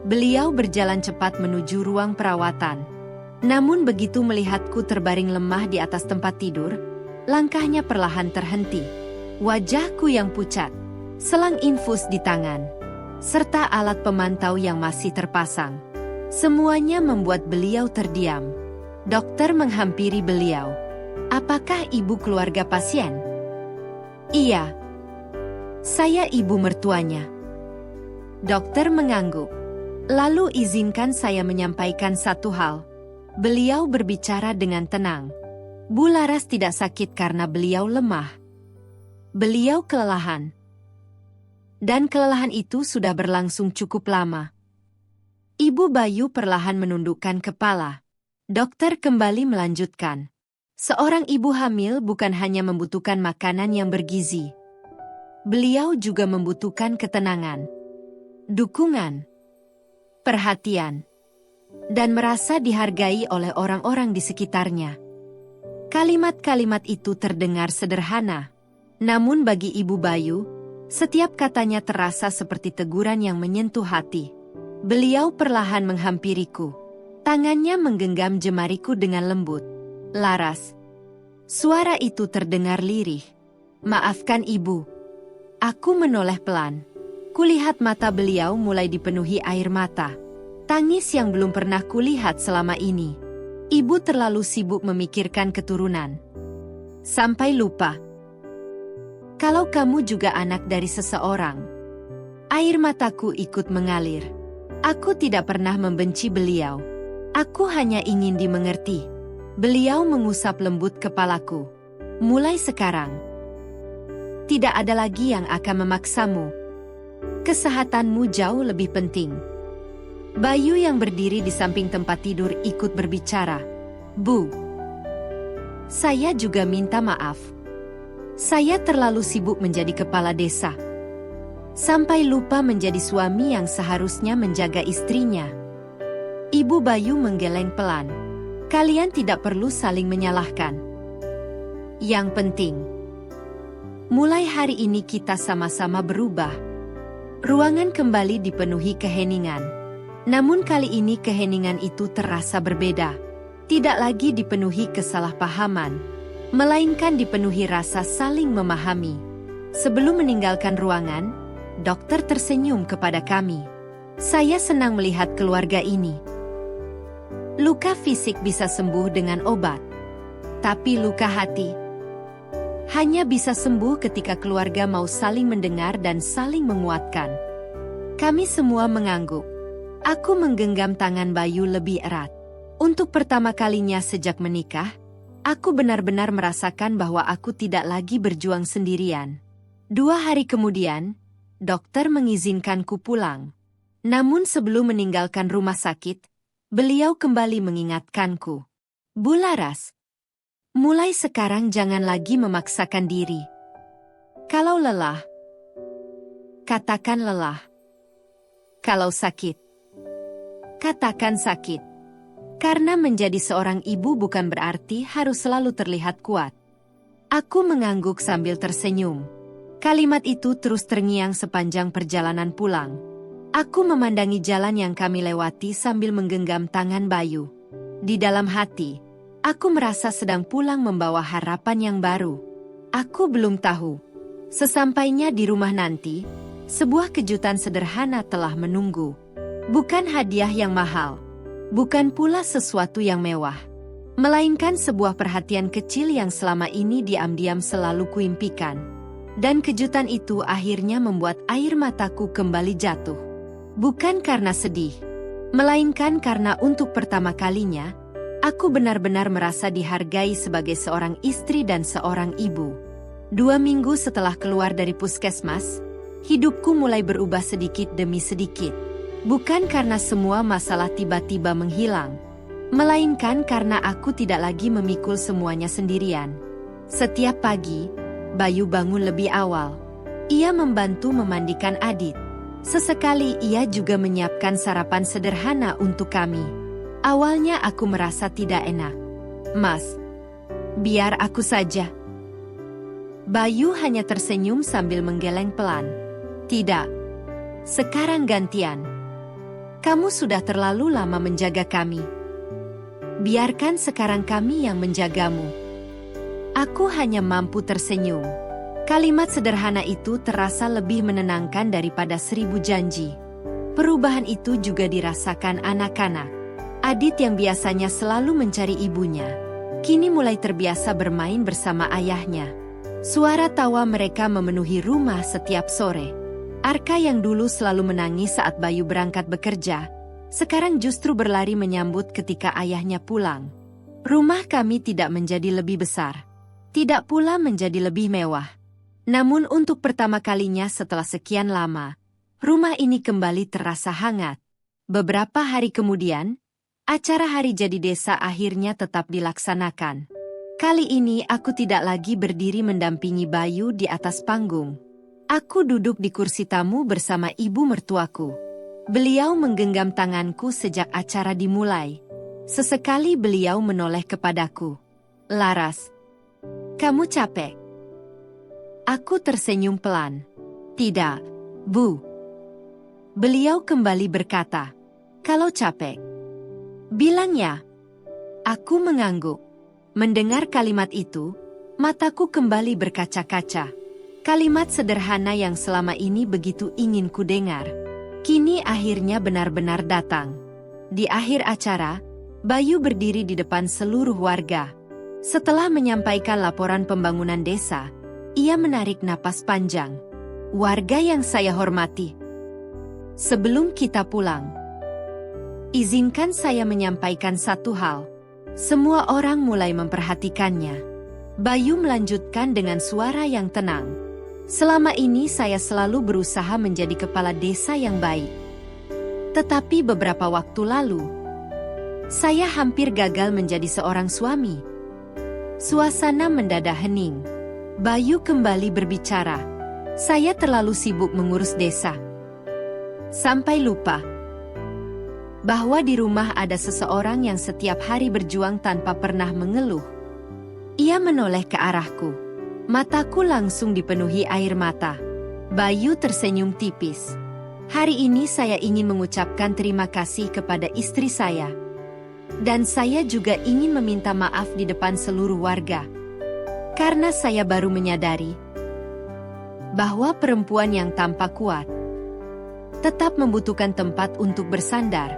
Beliau berjalan cepat menuju ruang perawatan. Namun begitu melihatku terbaring lemah di atas tempat tidur, langkahnya perlahan terhenti. Wajahku yang pucat, selang infus di tangan, serta alat pemantau yang masih terpasang. Semuanya membuat beliau terdiam. Dokter menghampiri beliau. "Apakah ibu keluarga pasien?" "Iya. Saya ibu mertuanya." Dokter mengangguk. "Lalu izinkan saya menyampaikan satu hal." Beliau berbicara dengan tenang. "Bu Laras tidak sakit karena beliau lemah. Beliau kelelahan. Dan kelelahan itu sudah berlangsung cukup lama." Ibu Bayu perlahan menundukkan kepala. Dokter kembali melanjutkan. "Seorang ibu hamil bukan hanya membutuhkan makanan yang bergizi. Beliau juga membutuhkan ketenangan, dukungan, perhatian, dan merasa dihargai oleh orang-orang di sekitarnya." Kalimat-kalimat itu terdengar sederhana. Namun bagi Ibu Bayu, setiap katanya terasa seperti teguran yang menyentuh hati. Beliau perlahan menghampiriku. Tangannya menggenggam jemariku dengan lembut. "Laras." Suara itu terdengar lirih. "Maafkan Ibu." Aku menoleh pelan. Kulihat mata beliau mulai dipenuhi air mata. Tangis yang belum pernah kulihat selama ini. Ibu terlalu sibuk memikirkan keturunan, sampai lupa kalau kamu juga anak dari seseorang. Air mataku ikut mengalir. Aku tidak pernah membenci beliau. Aku hanya ingin dimengerti. Beliau mengusap lembut kepalaku. "Mulai sekarang, tidak ada lagi yang akan memaksamu. Kesehatanmu jauh lebih penting." Bayu yang berdiri di samping tempat tidur ikut berbicara. "Bu, saya juga minta maaf. Saya terlalu sibuk menjadi kepala desa, sampai lupa menjadi suami yang seharusnya menjaga istrinya." Ibu Bayu menggeleng pelan. "Kalian tidak perlu saling menyalahkan. Yang penting, mulai hari ini kita sama-sama berubah." Ruangan kembali dipenuhi keheningan. Namun kali ini keheningan itu terasa berbeda. Tidak lagi dipenuhi kesalahpahaman, melainkan dipenuhi rasa saling memahami. Sebelum meninggalkan ruangan, dokter tersenyum kepada kami. "Saya senang melihat keluarga ini. Luka fisik bisa sembuh dengan obat, tapi luka hati hanya bisa sembuh ketika keluarga mau saling mendengar dan saling menguatkan." Kami semua mengangguk. Aku menggenggam tangan Bayu lebih erat. Untuk pertama kalinya sejak menikah, aku benar-benar merasakan bahwa aku tidak lagi berjuang sendirian. 2 hari kemudian, dokter mengizinkanku pulang. Namun sebelum meninggalkan rumah sakit, beliau kembali mengingatkanku. Bu Laras, mulai sekarang jangan lagi memaksakan diri. Kalau lelah, katakan lelah. Kalau sakit, katakan sakit. Karena menjadi seorang ibu bukan berarti harus selalu terlihat kuat. Aku mengangguk sambil tersenyum. Kalimat itu terus terngiang sepanjang perjalanan pulang. Aku memandangi jalan yang kami lewati sambil menggenggam tangan Bayu. Di dalam hati, aku merasa sedang pulang membawa harapan yang baru. Aku belum tahu. Sesampainya di rumah nanti, sebuah kejutan sederhana telah menunggu. Bukan hadiah yang mahal, bukan pula sesuatu yang mewah, melainkan sebuah perhatian kecil yang selama ini diam-diam selalu kuimpikan. Dan kejutan itu akhirnya membuat air mataku kembali jatuh. Bukan karena sedih, melainkan karena untuk pertama kalinya, aku benar-benar merasa dihargai sebagai seorang istri dan seorang ibu. 2 minggu setelah keluar dari puskesmas, hidupku mulai berubah sedikit demi sedikit. Bukan karena semua masalah tiba-tiba menghilang, melainkan karena aku tidak lagi memikul semuanya sendirian. Setiap pagi, Bayu bangun lebih awal. Ia membantu memandikan Adit. Sesekali ia juga menyiapkan sarapan sederhana untuk kami. Awalnya aku merasa tidak enak. Mas, biar aku saja. Bayu hanya tersenyum sambil menggeleng pelan. Tidak. Sekarang gantian. Kamu sudah terlalu lama menjaga kami. Biarkan sekarang kami yang menjagamu. Aku hanya mampu tersenyum. Kalimat sederhana itu terasa lebih menenangkan daripada 1000 janji. Perubahan itu juga dirasakan anak-anak. Adit yang biasanya selalu mencari ibunya, kini mulai terbiasa bermain bersama ayahnya. Suara tawa mereka memenuhi rumah setiap sore. Arka yang dulu selalu menangis saat Bayu berangkat bekerja, sekarang justru berlari menyambut ketika ayahnya pulang. Rumah kami tidak menjadi lebih besar, tidak pula menjadi lebih mewah. Namun untuk pertama kalinya setelah sekian lama, rumah ini kembali terasa hangat. Beberapa hari kemudian, acara hari jadi desa akhirnya tetap dilaksanakan. Kali ini aku tidak lagi berdiri mendampingi Bayu di atas panggung. Aku duduk di kursi tamu bersama ibu mertuaku. Beliau menggenggam tanganku sejak acara dimulai. Sesekali beliau menoleh kepadaku. Laras, kamu capek? Aku tersenyum pelan. Tidak, Bu. Beliau kembali berkata, kalau capek, bilang ya. Aku mengangguk. Mendengar kalimat itu, mataku kembali berkaca-kaca. Kalimat sederhana yang selama ini begitu ingin ku dengar, kini akhirnya benar-benar datang. Di akhir acara, Bayu berdiri di depan seluruh warga. Setelah menyampaikan laporan pembangunan desa, ia menarik napas panjang. Warga yang saya hormati, sebelum kita pulang, izinkan saya menyampaikan satu hal. Semua orang mulai memperhatikannya. Bayu melanjutkan dengan suara yang tenang. Selama ini saya selalu berusaha menjadi kepala desa yang baik. Tetapi beberapa waktu lalu, saya hampir gagal menjadi seorang suami. Suasana mendadak hening. Bayu kembali berbicara. Saya terlalu sibuk mengurus desa, sampai lupa bahwa di rumah ada seseorang yang setiap hari berjuang tanpa pernah mengeluh. Ia menoleh ke arahku. Mataku langsung dipenuhi air mata. Bayu tersenyum tipis. Hari ini saya ingin mengucapkan terima kasih kepada istri saya. Dan saya juga ingin meminta maaf di depan seluruh warga. Karena saya baru menyadari bahwa perempuan yang tampak kuat tetap membutuhkan tempat untuk bersandar.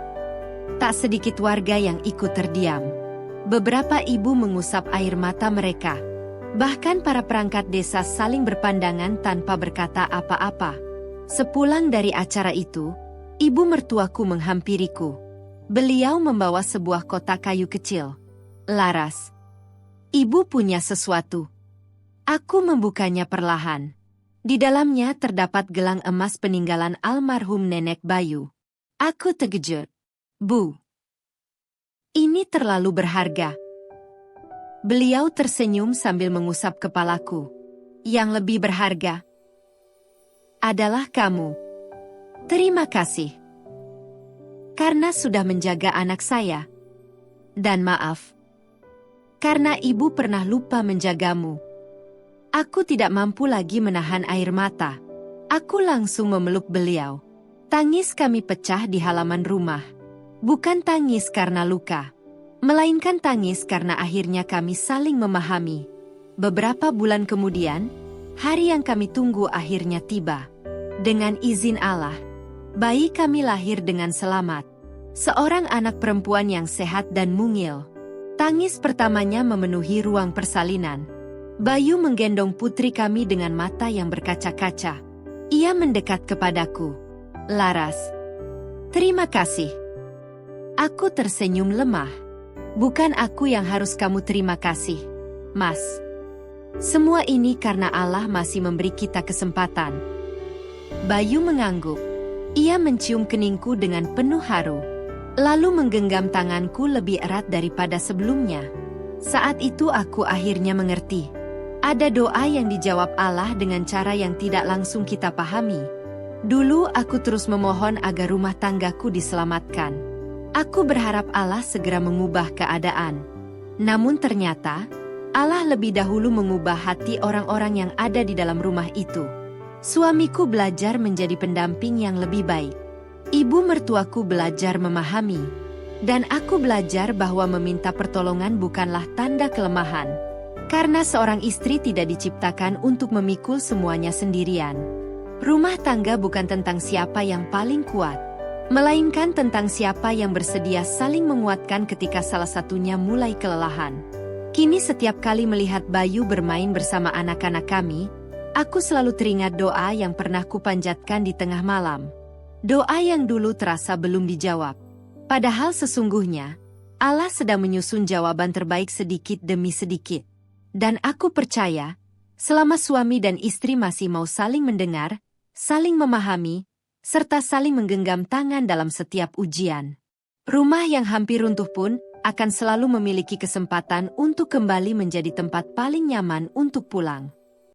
Tak sedikit warga yang ikut terdiam. Beberapa ibu mengusap air mata mereka. Bahkan para perangkat desa saling berpandangan tanpa berkata apa-apa. Sepulang dari acara itu, ibu mertuaku menghampiriku. Beliau membawa sebuah kotak kayu kecil. Laras, ibu punya sesuatu. Aku membukanya perlahan. Di dalamnya terdapat gelang emas peninggalan almarhum Nenek Bayu. Aku terkejut. Bu, ini terlalu berharga. Beliau tersenyum sambil mengusap kepalaku. Yang lebih berharga adalah kamu. Terima kasih. Karena sudah menjaga anak saya. Dan maaf. Karena ibu pernah lupa menjagamu. Aku tidak mampu lagi menahan air mata. Aku langsung memeluk beliau. Tangis kami pecah di halaman rumah. Bukan tangis karena luka. Melainkan tangis karena akhirnya kami saling memahami. Beberapa bulan kemudian, hari yang kami tunggu akhirnya tiba. Dengan izin Allah, bayi kami lahir dengan selamat. Seorang anak perempuan yang sehat dan mungil. Tangis pertamanya memenuhi ruang persalinan. Bayu menggendong putri kami dengan mata yang berkaca-kaca. Ia mendekat kepadaku. Laras, terima kasih. Aku tersenyum lemah. Bukan aku yang harus kamu terima kasih, Mas. Semua ini karena Allah masih memberi kita kesempatan. Bayu mengangguk. Ia mencium keningku dengan penuh haru. Lalu menggenggam tanganku lebih erat daripada sebelumnya. Saat itu aku akhirnya mengerti. Ada doa yang dijawab Allah dengan cara yang tidak langsung kita pahami. Dulu aku terus memohon agar rumah tanggaku diselamatkan. Aku berharap Allah segera mengubah keadaan. Namun ternyata, Allah lebih dahulu mengubah hati orang-orang yang ada di dalam rumah itu. Suamiku belajar menjadi pendamping yang lebih baik. Ibu mertuaku belajar memahami. Dan aku belajar bahwa meminta pertolongan bukanlah tanda kelemahan. Karena seorang istri tidak diciptakan untuk memikul semuanya sendirian. Rumah tangga bukan tentang siapa yang paling kuat, melainkan tentang siapa yang bersedia saling menguatkan ketika salah satunya mulai kelelahan. Kini setiap kali melihat Bayu bermain bersama anak-anak kami, aku selalu teringat doa yang pernah kupanjatkan di tengah malam. Doa yang dulu terasa belum dijawab. Padahal sesungguhnya, Allah sedang menyusun jawaban terbaik sedikit demi sedikit. Dan aku percaya, selama suami dan istri masih mau saling mendengar, saling memahami, serta saling menggenggam tangan dalam setiap ujian, rumah yang hampir runtuh pun akan selalu memiliki kesempatan untuk kembali menjadi tempat paling nyaman untuk pulang.